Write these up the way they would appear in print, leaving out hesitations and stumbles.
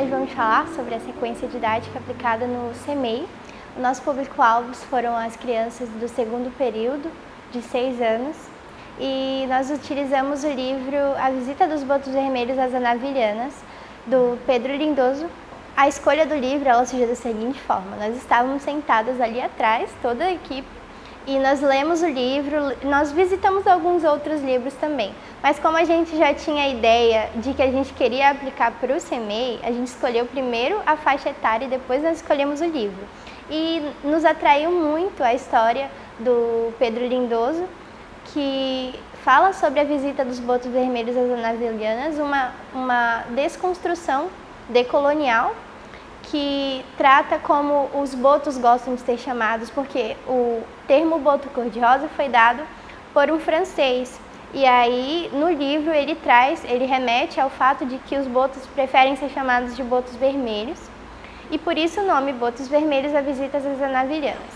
nós vamos falar sobre a sequência didática aplicada no CMEI. O nosso público-alvo foram as crianças do segundo período, de 6 anos, e nós utilizamos o livro A Visita dos Botos Vermelhos às Anavilhanas, do Pedro Lindoso. A escolha do livro ela surgiu da seguinte forma: nós estávamos sentadas ali atrás, toda a equipe, e nós lemos o livro, nós visitamos alguns outros livros também. Mas como a gente já tinha a ideia de que a gente queria aplicar para o CMEI, a gente escolheu primeiro a faixa etária e depois nós escolhemos o livro. E nos atraiu muito a história do Pedro Lindoso, que fala sobre a visita dos Botos Vermelhos às Anavilhanas, uma desconstrução decolonial, que trata como os botos gostam de ser chamados, porque o termo boto cor-de-rosa foi dado por um francês. E aí, no livro, ele remete ao fato de que os botos preferem ser chamados de botos vermelhos, e por isso o nome Botos Vermelhos, a visita às Anavilhanas.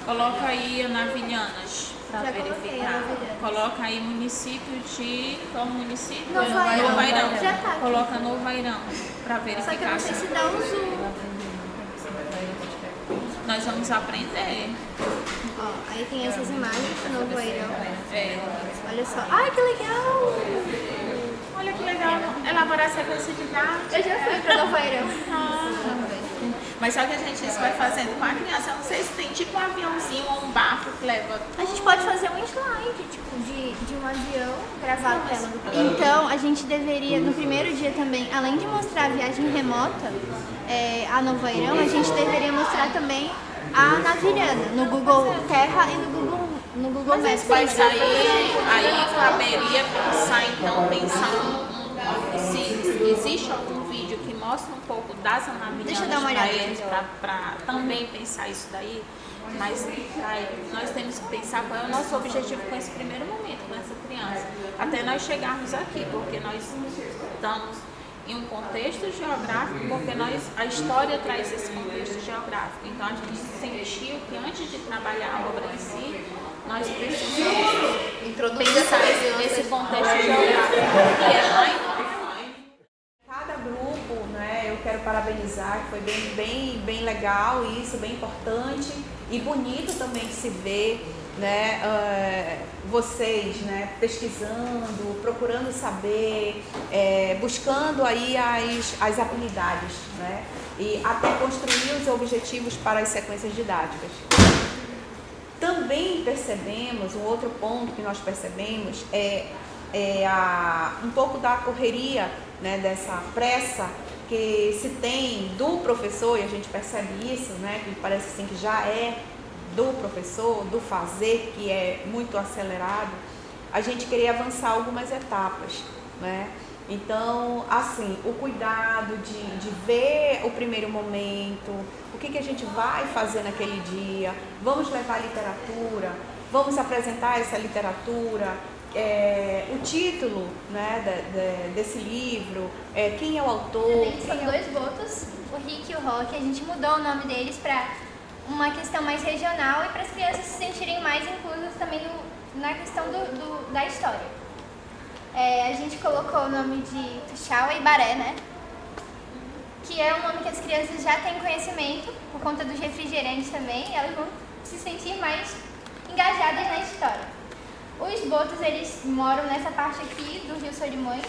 Coloca aí Anavilhanas para verificar. Coloca aí município de... Qual município? Novairão. Já tá. Coloca Novairão para verificar. Só que eu não sei se dá um zoom. Nós vamos aprender. Ó, aí tem essas imagens do Novairão. É. Olha só. Ai, que legal! Olha que legal. Elaborar a sequência didática. Eu já fui para Novairão. Mas só que a gente isso vai fazendo com a criança. Eu não sei se tem tipo um aviãozinho ou um barco que leva. A gente pode fazer um slide, tipo, de um avião, gravar a tela do programa. Então, a gente deveria, no primeiro dia também, além de mostrar a viagem remota, a Novairão, a gente deveria mostrar também a Anavilhana, no Google Terra e no Google Maps. Mas aí caberia pensar se existe algum vídeo que mostra um pouco das Anavilhanas. Deixa eu dar uma olhada para eles, para também pensar isso daí. Mas nós temos que pensar qual é o nosso objetivo com esse primeiro momento, com essa criança. Até nós chegarmos aqui, porque nós estamos em um contexto geográfico, porque a história traz esse contexto geográfico. Então a gente sentiu que antes de trabalhar a obra em si, nós precisamos pensar esse contexto geográfico. E é lá em cada grupo, né, eu quero parabenizar, que foi bem legal isso, bem importante e bonito também de se ver, né, vocês, né, pesquisando, procurando saber, buscando aí as habilidades, né, e até construir os objetivos para as sequências didáticas. Também percebemos, um outro ponto que nós percebemos um pouco da correria, né, dessa pressa que se tem do professor, e a gente percebe isso, né, que parece assim que já é do professor, do fazer, que é muito acelerado. A gente queria avançar algumas etapas, né? Então, assim, o cuidado de ver o primeiro momento, o que a gente vai fazer naquele dia, vamos levar literatura, vamos apresentar essa literatura, o título, né, desse livro, quem é o autor. São dois botos, o Rick e o Rock. A gente mudou o nome deles para uma questão mais regional e para as crianças se sentirem mais inclusas também na questão da história. A gente colocou o nome de Tuxaua e Baré, né? Que é um nome que as crianças já têm conhecimento por conta dos refrigerantes também, e elas vão se sentir mais engajadas na história. Os botos, eles moram nessa parte aqui do Rio Solimões.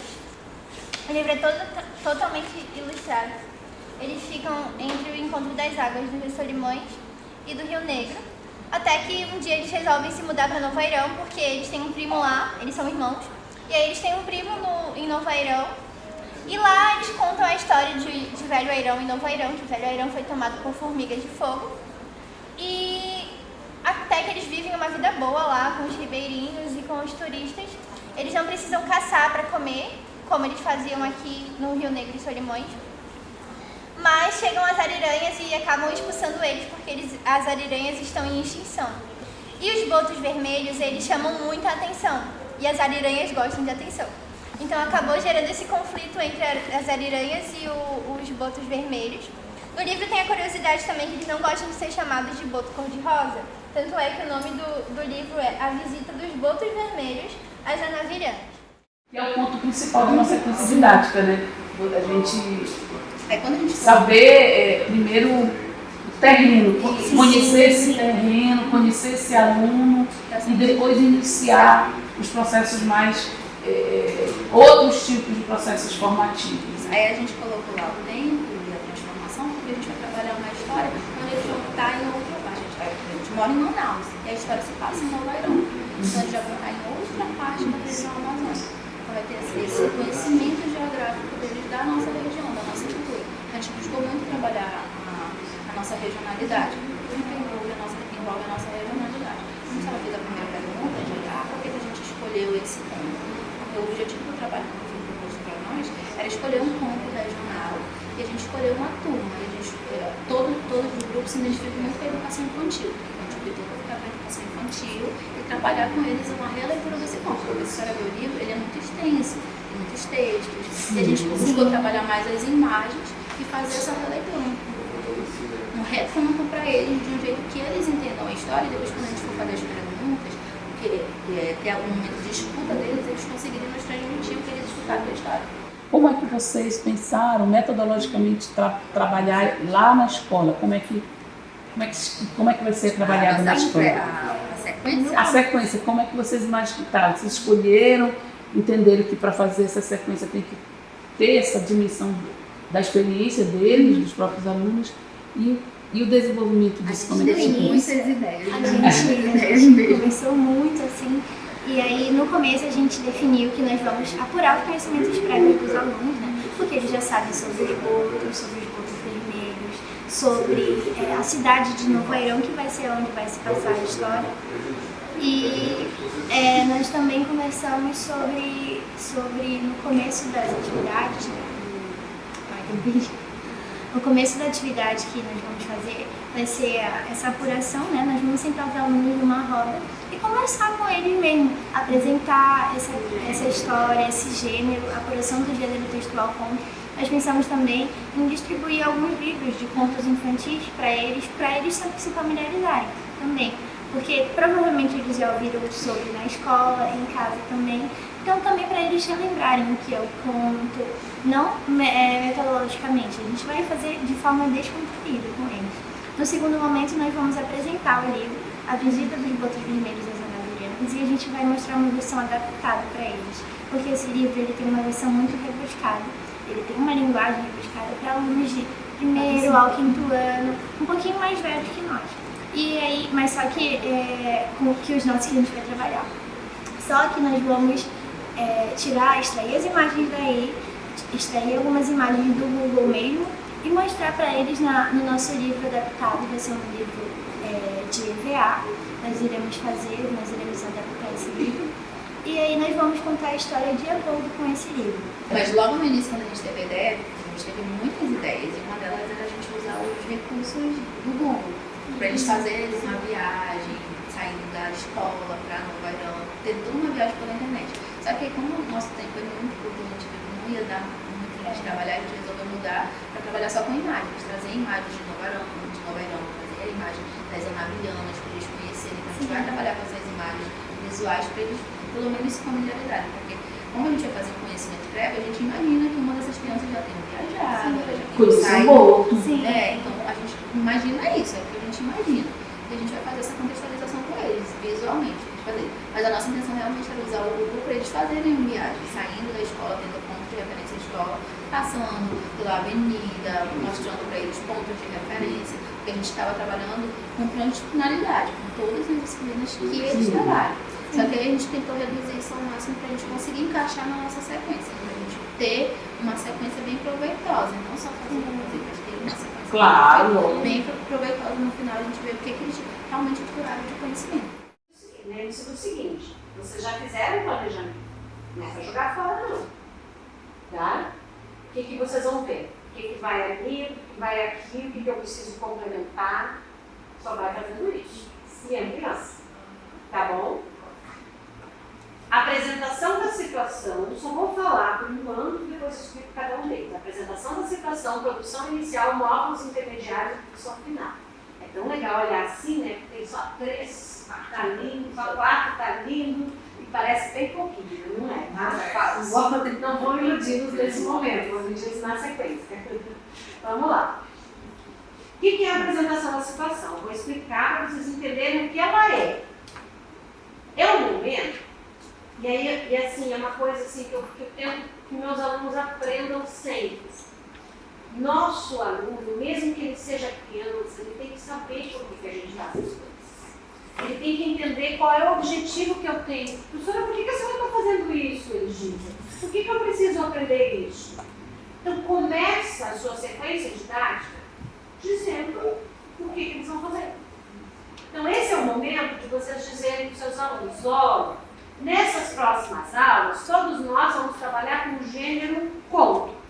O livro é totalmente ilustrado. Eles ficam entre o encontro das águas do Rio Solimões e do Rio Negro, até que um dia eles resolvem se mudar para Novairão, porque eles têm um primo lá, eles são irmãos, e aí eles têm um primo em Novairão, e lá eles contam a história de Velho Airão e Novairão, que Velho Airão foi tomado por formigas de fogo, e até que eles vivem uma vida boa lá com os ribeirinhos e com os turistas. Eles não precisam caçar para comer, como eles faziam aqui no Rio Negro e Solimões, mas chegam as ariranhas e acabam expulsando eles, porque as ariranhas estão em extinção. E os botos vermelhos, eles chamam muita atenção, e as ariranhas gostam de atenção. Então acabou gerando esse conflito entre as ariranhas e os botos vermelhos. No livro tem a curiosidade também que eles não gostam de ser chamados de boto cor-de-rosa, tanto é que o nome do livro é A Visita dos Botos Vermelhos às Anavilhanas. Que é o ponto principal da nossa sequência didática, né? A gente Aí quando a gente saber primeiro o terreno, conhecer esse terreno, conhecer esse aluno e depois iniciar os processos mais, outros tipos de processos formativos. Aí a gente colocou lá o tempo e a transformação, porque a gente vai trabalhar uma história quando eles vão estar em outra parte. A gente mora em Manaus e a história se passa em Novo Airão. Então a gente já vai estar em outra parte da região amazônica. Então vai ter esse conhecimento geográfico deles da nossa região, da nossa cultura. A gente buscou muito trabalhar a nossa regionalidade. Tudo que envolve a nossa regionalidade. Como a senhora fez a primeira pergunta, por que a gente escolheu esse tema? Porque o objetivo do trabalho que foi proposto para nós era escolher um ponto regional e a gente escolheu uma turma. E a gente, todos os grupos se identificam muito com a educação infantil. Então a gente optou por ficar com a educação infantil e trabalhar com eles uma releitura desse ponto. Porque se a senhora vê o livro, ele é muito extenso, tem muitos textos. E a gente buscou trabalhar mais as imagens e fazer essa releitura. Um reconto para eles de um jeito que eles entendam a história e depois quando a gente for fazer as perguntas, ter algum momento de escuta deles, eles conseguirem nos transmitir o que eles escutaram da história. Como é que vocês pensaram metodologicamente trabalhar lá na escola? Como é que vai ser trabalhado na escola? A sequência, como é que vocês imaginaram? Vocês escolheram, entenderam que para fazer essa sequência tem que ter essa dimensão da experiência deles, dos próprios alunos, e o desenvolvimento disso, como é que muitas ideias. A gente conversou muito, assim, e aí no começo a gente definiu que nós vamos apurar os conhecimentos prévios dos alunos, né? Porque eles já sabem sobre os esgotos vermelhos, sobre a cidade de Novo Airão, que vai ser onde vai se passar a história. E nós também conversamos sobre no começo das atividades, no começo da atividade que nós vamos fazer, vai ser essa apuração, né? Nós vamos sentar os alunos numa roda e conversar com eles mesmo, apresentar essa história, esse gênero, a apuração do gênero textual conto. Nós pensamos também em distribuir alguns livros de contos infantis para eles se familiarizarem também. Porque provavelmente eles já ouviram sobre na escola, em casa também. Então também para eles relembrarem o que é o conto, não metodologicamente. A gente vai fazer de forma descontraída com eles. No segundo momento nós vamos apresentar o livro, A Visita dos Botos Vermelhos às Anaverianas, e a gente vai mostrar uma versão adaptada para eles. Porque esse livro ele tem uma versão muito rebuscada. Ele tem uma linguagem rebuscada para alunos de primeiro ao quinto ano, um pouquinho mais velhos que nós. E aí, mas só que com que os nossos que a gente vai trabalhar. Só que nós vamos extrair as imagens daí, extrair algumas imagens do Google mesmo e mostrar para eles no nosso livro adaptado. Vai ser um livro de EVA. Nós iremos adaptar esse livro. E aí nós vamos contar a história de acordo com esse livro. Mas logo no início, quando a gente teve a ideia, a gente teve muitas ideias. E uma delas era a gente usar os recursos do Google. Para eles fazerem uma viagem, saindo da escola para Novo Airão, ter toda uma viagem pela internet. Só que como o nosso tempo é muito curto, a gente viu que não ia dar muito tempo de trabalhar, a gente resolveu mudar para trabalhar só com imagens, trazer imagens de Novo Airão, trazer a imagem das anavilhanas para eles conhecerem. Então a gente vai trabalhar com essas imagens visuais para eles pelo menos se familiarizarem, porque como a gente vai fazer um conhecimento prévio, a gente imagina que uma dessas crianças já tem viajado, já tem saído. Então a gente imagina isso, é o que a gente imagina. E a gente vai fazer essa contextualização com eles, visualmente. Mas a nossa intenção realmente era usar o Google para eles fazerem uma viagem, saindo da escola, tendo pontos de referência da escola, passando pela avenida, mostrando para eles pontos de referência, porque a gente estava trabalhando com transdisciplinaridade, com todas as disciplinas que eles trabalham. Só que aí a gente tentou reduzir isso ao máximo para a gente conseguir encaixar na nossa sequência, para a gente ter uma sequência bem proveitosa, não só fazer música, mas ter uma sequência bem proveitosa. No final a gente vê o que eles realmente curaram de conhecimento. Lembre-se do seguinte, vocês já fizeram o planejamento, não é para jogar fora não, tá? O que vocês vão ver? O que vai ali, o que vai aqui, o que eu preciso complementar, só vai fazendo isso, se é criança, tá bom? Apresentação da situação, só vou falar por enquanto, depois eu explico cada um deles. Apresentação da situação, produção inicial, módulos intermediários e produção final. É tão legal olhar assim, né? Porque tem só 3, tá lindo, só 4 tá lindo, e parece bem pouquinho, não é? Mas não vou iludir-nos nesse momento, vamos dizer na sequência. Vamos lá. O que é a apresentação da situação? Vou explicar para vocês entenderem o que ela é. É um momento, e assim, é uma coisa assim, que eu tento que meus alunos aprendam sempre. Nosso aluno, mesmo que ele seja criança, ele tem que saber por que a gente faz as coisas. Ele tem que entender qual é o objetivo que eu tenho. Professora, por que a senhora está fazendo isso? Eles dizem. Por que eu preciso aprender isso? Então, começa a sua sequência didática dizendo o que eles vão fazer. Então, esse é o momento de vocês dizerem para os seus alunos: olha, nessas próximas aulas, todos nós vamos trabalhar com o gênero conto.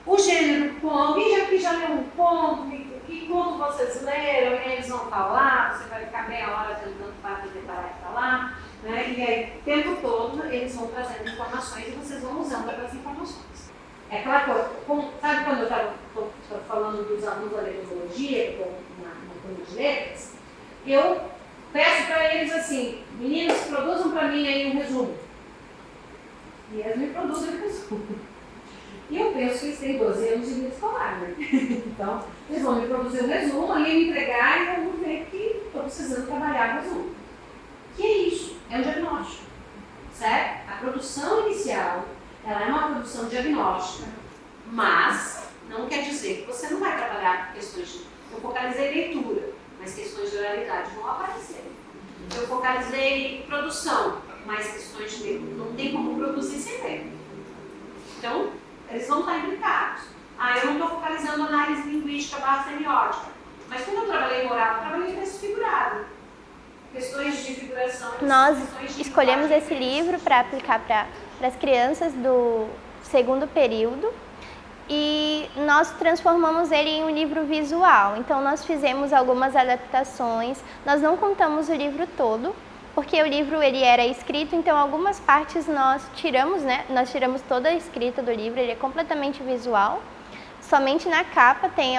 O gênero conto, e já leu um conto, que conto vocês leram, e aí eles vão falar, você vai ficar meia hora tentando preparar e falar, né? E aí, o tempo todo, eles vão trazendo informações e vocês vão usando aquelas informações. É aquela coisa, sabe quando eu estou falando dos alunos da metodologia, que estão na turma de letras, eu peço para eles assim: meninos, produzam para mim aí um resumo. E eles me produzem um resumo. E eu penso que eles têm 12 anos de vida escolar, né? Então, eles vão me produzir um resumo, ali me entregar e eu vou ver que estou precisando trabalhar o resumo. Que é isso? É um diagnóstico, certo? A produção inicial, ela é uma produção diagnóstica, mas não quer dizer que você não vai trabalhar com questões de... Eu focalizei leitura, mas questões de oralidade vão aparecer. Eu focalizei produção, mas questões de leitura não tem como produzir sem ler. Então, eles vão estar implicados. Eu não estou focalizando análise linguística / semiótica. Mas quando eu trabalhei moral, eu trabalhei texto figurado. Questões de figuração. Nós escolhemos esse livro para aplicar para as crianças do segundo período e nós transformamos ele em um livro visual. Então, nós fizemos algumas adaptações. Nós não contamos o livro todo, porque o livro ele era escrito, então algumas partes nós tiramos, né? Nós tiramos toda a escrita do livro, ele é completamente visual. Somente na capa tem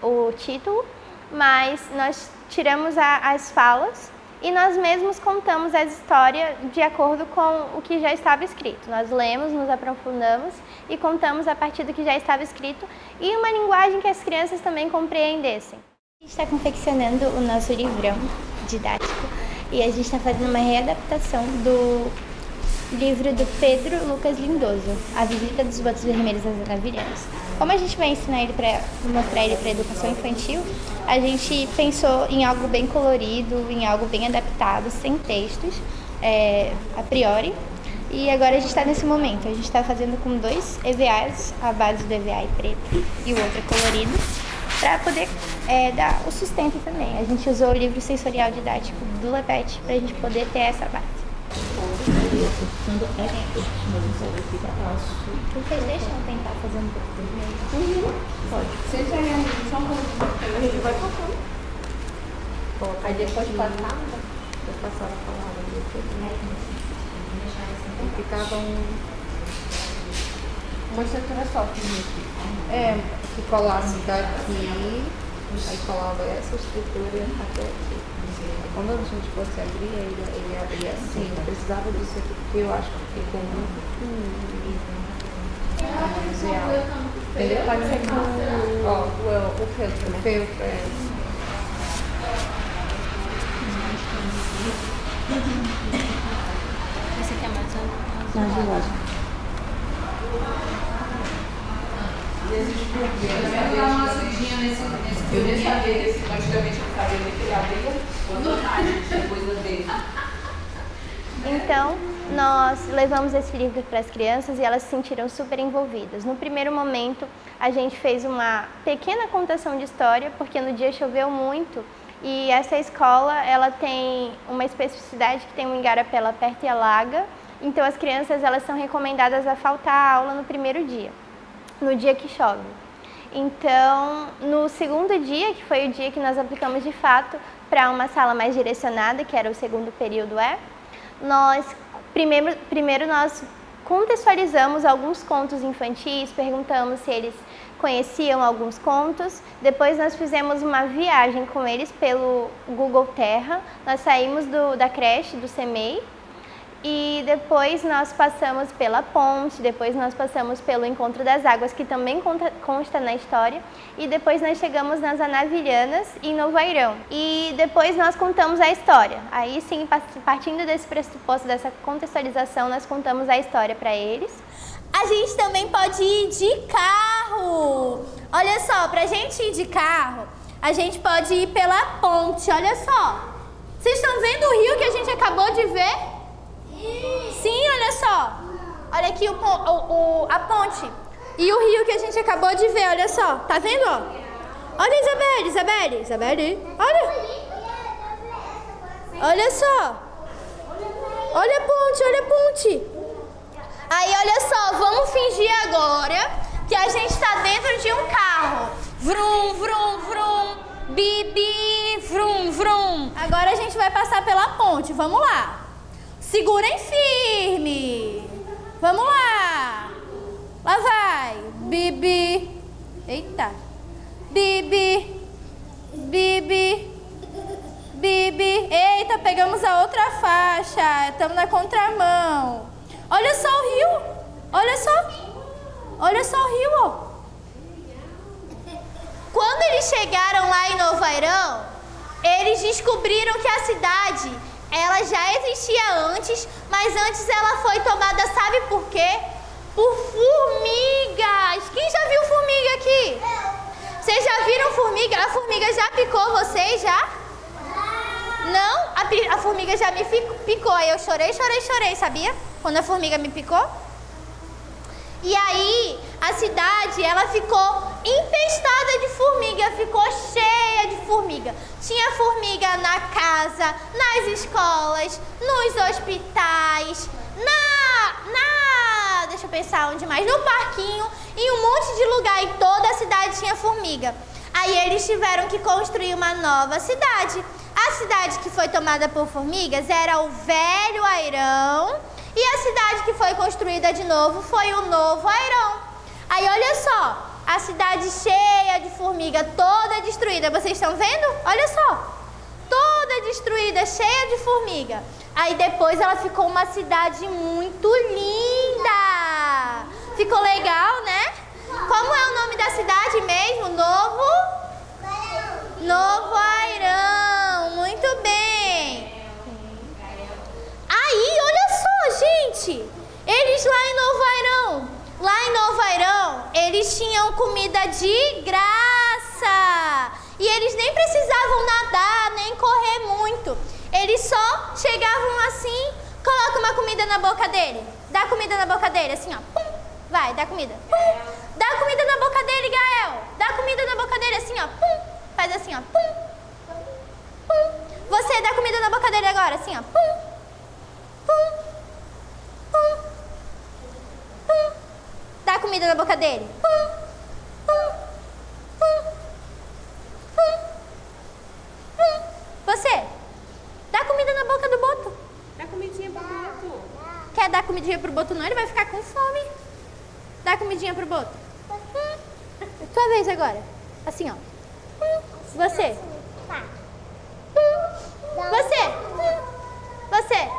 o título, mas nós tiramos as falas e nós mesmos contamos a história de acordo com o que já estava escrito. Nós lemos, nos aprofundamos e contamos a partir do que já estava escrito e uma linguagem que as crianças também compreendessem. A gente está confeccionando o nosso livrão didático. E a gente está fazendo uma readaptação do livro do Pedro Lucas Lindoso, A Visita dos Botos Vermelhos às Anavilhanas. Como a gente vai ensinar ele mostrar ele para a educação infantil, a gente pensou em algo bem colorido, em algo bem adaptado, sem textos, a priori. E agora a gente está nesse momento, a gente está fazendo com 2 EVAs, a base do EVA é preto e o outro é colorido, para poder dar o sustento também. A gente usou o livro sensorial didático do Lepete para a gente poder ter essa base. Vocês deixam eu tentar fazer um pouco? Pode. Senta aí, só um pouquinho. A gente vai tocando. Aí depois passar, eu passava a palavra depois. Ficava uma estrutura só aqui. Que colava daqui, aí colava essa estrutura até aqui. Quando a gente fosse abrir, ele abria assim, eu precisava disso aqui, porque eu acho que ficou muito visual. Ele pode ser com o feltro, né? Feltro, Você quer mais de longe. Eu nem sabia desse, antigamente eu sabia que ele abria quando depois dele. Então, nós levamos esse livro para as crianças e elas se sentiram super envolvidas. No primeiro momento, a gente fez uma pequena contação de história, porque no dia choveu muito e essa escola ela tem uma especificidade que tem um igarapé lá perto e alaga, então as crianças elas são recomendadas a faltar a aula no primeiro dia, no dia que chove. Então, no segundo dia, que foi o dia que nós aplicamos de fato para uma sala mais direcionada, que era o segundo período nós primeiro nós contextualizamos alguns contos infantis, perguntamos se eles conheciam alguns contos, depois nós fizemos uma viagem com eles pelo Google Terra, nós saímos da creche, do CEMEI, E depois nós passamos pela ponte, depois nós passamos pelo Encontro das Águas, que também consta na história, e depois nós chegamos nas Anavilhanas e Novo Airão. E depois nós contamos a história. Aí sim, partindo desse pressuposto, dessa contextualização, nós contamos a história para eles. A gente também pode ir de carro. Olha só, pra gente ir de carro, a gente pode ir pela ponte, olha só. Vocês estão vendo o rio que a gente acabou de ver? Sim, olha só. Olha aqui a ponte. E o rio que a gente acabou de ver, olha só. Tá vendo, ó? Olha, Isabelle. Olha. Olha só. Olha a ponte. Aí, olha só, vamos fingir agora que a gente tá dentro de um carro. Vrum, vrum, vrum. Bibi, vrum, vrum. Agora a gente vai passar pela ponte, vamos lá. Segurem firme. Vamos lá. Lá vai. Bibi. Eita. Bibi. Bibi. Bibi. Eita, pegamos a outra faixa. Estamos na contramão. Olha só o rio. Olha só o rio, ó. Quando eles chegaram lá em Novo Airão, eles descobriram que a cidade, ela já existia antes, mas antes ela foi tomada, sabe por quê? Por formigas. Quem já viu formiga aqui? Vocês já viram formiga? A formiga já picou vocês, já? Não? A formiga já me picou. Aí eu chorei, sabia? Quando a formiga me picou. E aí, a cidade, ela ficou empestada de formiga, ficou cheia de formiga. Tinha formiga na casa, nas escolas, nos hospitais, deixa eu pensar onde mais, no parquinho, em um monte de lugar, em toda a cidade tinha formiga. Aí eles tiveram que construir uma nova cidade. A cidade que foi tomada por formigas era o Velho Airão. E a cidade que foi construída de novo foi o Novo Airão. Aí olha só, a cidade cheia de formiga, toda destruída. Vocês estão vendo? Olha só, toda destruída, cheia de formiga. Aí depois ela ficou uma cidade muito linda. Ficou legal, né? Como é o nome da cidade mesmo? Novo Airão. Muito bem. Aí, olha só, gente, eles lá em Novo Airão, eles tinham comida de graça. E eles nem precisavam nadar, nem correr muito. Eles só chegavam assim, coloca uma comida na boca dele. Dá comida na boca dele, assim, ó. Pum, vai, dá comida. Pum, dá comida na boca dele, Gael. Dá comida na boca dele, assim, ó. Pum, faz assim, ó. Pum, pum. Você dá comida na boca dele agora, assim, ó. Pum. Pum, pum, pum. Dá comida na boca dele. Pum, pum, pum, pum, pum. Você, dá comida na boca do Boto. Dá comidinha pro Boto. Quer dar comidinha pro Boto não? Ele vai ficar com fome. Dá comidinha pro Boto. Sua vez agora. Assim, ó. Você. Você.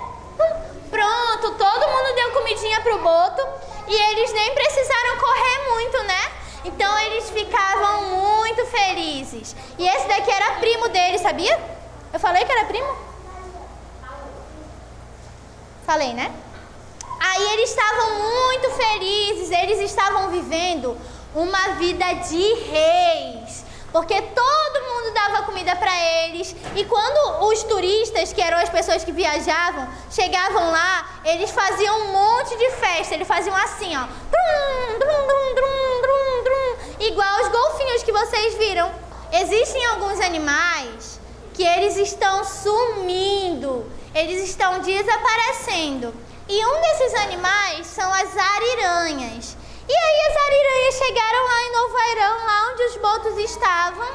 Pronto, todo mundo deu comidinha pro Boto e eles nem precisaram correr muito, né? Então eles ficavam muito felizes. E esse daqui era primo dele, sabia? Eu falei que era primo? Falei, né? Aí eles estavam muito felizes, eles estavam vivendo uma vida de reis. Porque todo mundo dava comida para eles. E quando os turistas, que eram as pessoas que viajavam, chegavam lá, eles faziam um monte de festa. Eles faziam assim, ó. Drum, drum, drum, drum, drum, drum, igual os golfinhos que vocês viram. Existem alguns animais que eles estão sumindo. Eles estão desaparecendo. E um desses animais são as ariranhas. E aí as ariranhas chegaram lá em Novo Airão, lá onde os botos estavam,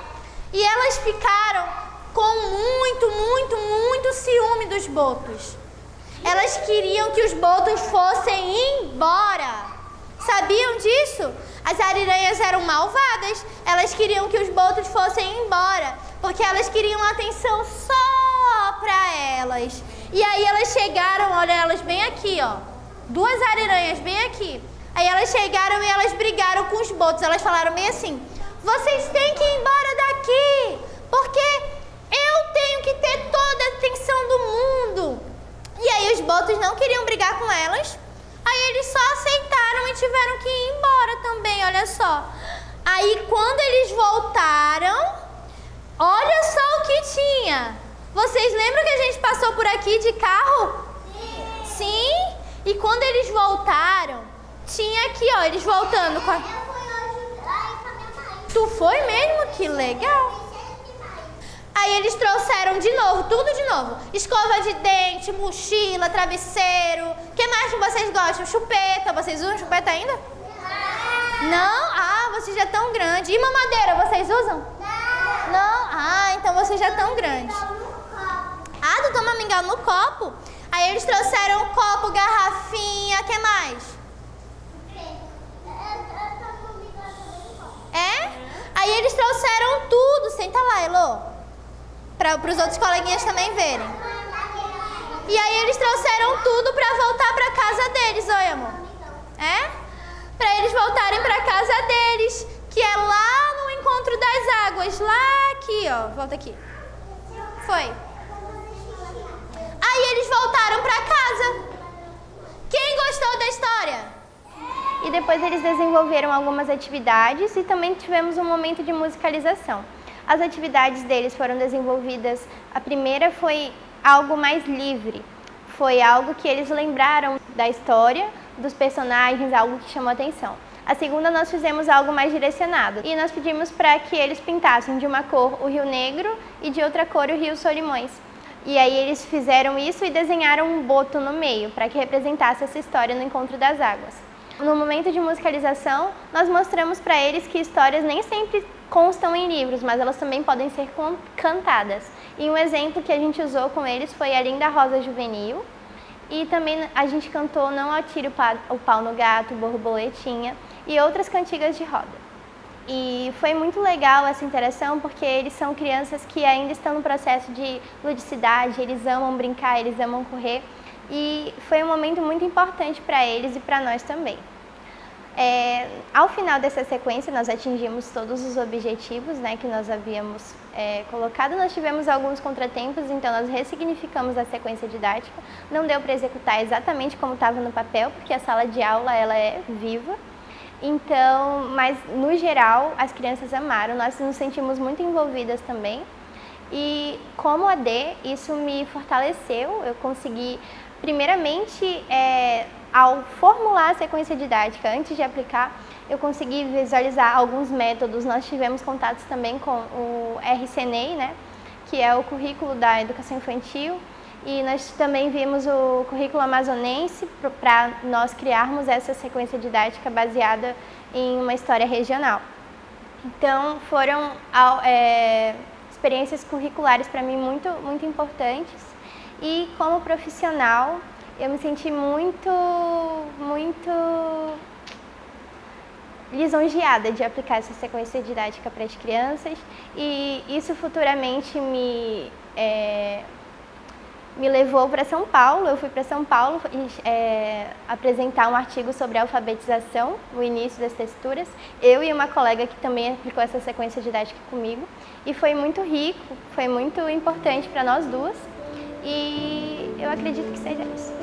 e elas ficaram com muito ciúme dos botos. Elas queriam que os botos fossem embora. Sabiam disso? As ariranhas eram malvadas, elas queriam que os botos fossem embora, porque elas queriam atenção só para elas. E aí elas chegaram, olha elas bem aqui, ó. 2 ariranhas bem aqui. Aí elas chegaram e elas brigaram com os botos. Elas falaram meio assim: vocês têm que ir embora daqui, porque eu tenho que ter toda a atenção do mundo. E aí os botos não queriam brigar com elas. Aí eles só aceitaram e tiveram que ir embora também, olha só. Aí quando eles voltaram, olha só o que tinha. Vocês lembram que a gente passou por aqui de carro? Sim. E quando eles voltaram, tinha aqui, ó, eles voltando com a... Tu foi mesmo? Que legal. Aí eles trouxeram de novo, tudo de novo. Escova de dente, mochila, travesseiro. O que mais que vocês gostam? Chupeta. Vocês usam chupeta ainda? Não? Ah, vocês já estão grandes. E mamadeira, vocês usam? Não? Ah, então vocês já estão grandes. Ah, tu toma mingau no copo? Aí eles trouxeram copo, garrafinha, o que mais? É? Aí eles trouxeram tudo. Senta lá, Elô. Para os outros coleguinhas também verem. E aí eles trouxeram tudo para voltar para casa deles, oi amor? É? Para eles voltarem para casa deles, que é lá no encontro das águas, lá aqui, ó. Volta aqui. Foi. Aí eles voltaram para casa. Quem gostou da história? E depois eles desenvolveram algumas atividades e também tivemos um momento de musicalização. As atividades deles foram desenvolvidas, a primeira foi algo mais livre, foi algo que eles lembraram da história, dos personagens, algo que chamou atenção. A segunda nós fizemos algo mais direcionado e nós pedimos para que eles pintassem de uma cor o Rio Negro e de outra cor o Rio Solimões. E aí eles fizeram isso e desenharam um boto no meio, para que representasse essa história no encontro das águas. No momento de musicalização, nós mostramos para eles que histórias nem sempre constam em livros, mas elas também podem ser cantadas. E um exemplo que a gente usou com eles foi a Linda Rosa Juvenil. E também a gente cantou Não Atire o Pau no Gato, Borboletinha e outras cantigas de roda. E foi muito legal essa interação porque eles são crianças que ainda estão no processo de ludicidade, eles amam brincar, eles amam correr. E foi um momento muito importante para eles e para nós também. Ao final dessa sequência, nós atingimos todos os objetivos, né, que nós havíamos colocado. Nós tivemos alguns contratempos, então nós ressignificamos a sequência didática. Não deu para executar exatamente como estava no papel, porque a sala de aula ela é viva. Então, mas no geral, as crianças amaram, nós nos sentimos muito envolvidas também. E como AD, isso me fortaleceu, eu consegui, primeiramente, ao formular a sequência didática, antes de aplicar, eu consegui visualizar alguns métodos. Nós tivemos contatos também com o RCNEI, né, que é o currículo da educação infantil, e nós também vimos o currículo amazonense para nós criarmos essa sequência didática baseada em uma história regional. Então, foram experiências curriculares para mim muito, muito importantes. E como profissional, eu me senti muito lisonjeada de aplicar essa sequência didática para as crianças, e isso futuramente me levou para São Paulo. Eu fui para São Paulo apresentar um artigo sobre alfabetização, o início das texturas, eu e uma colega que também aplicou essa sequência didática comigo, e foi muito rico, foi muito importante para nós duas, e eu acredito que seja isso.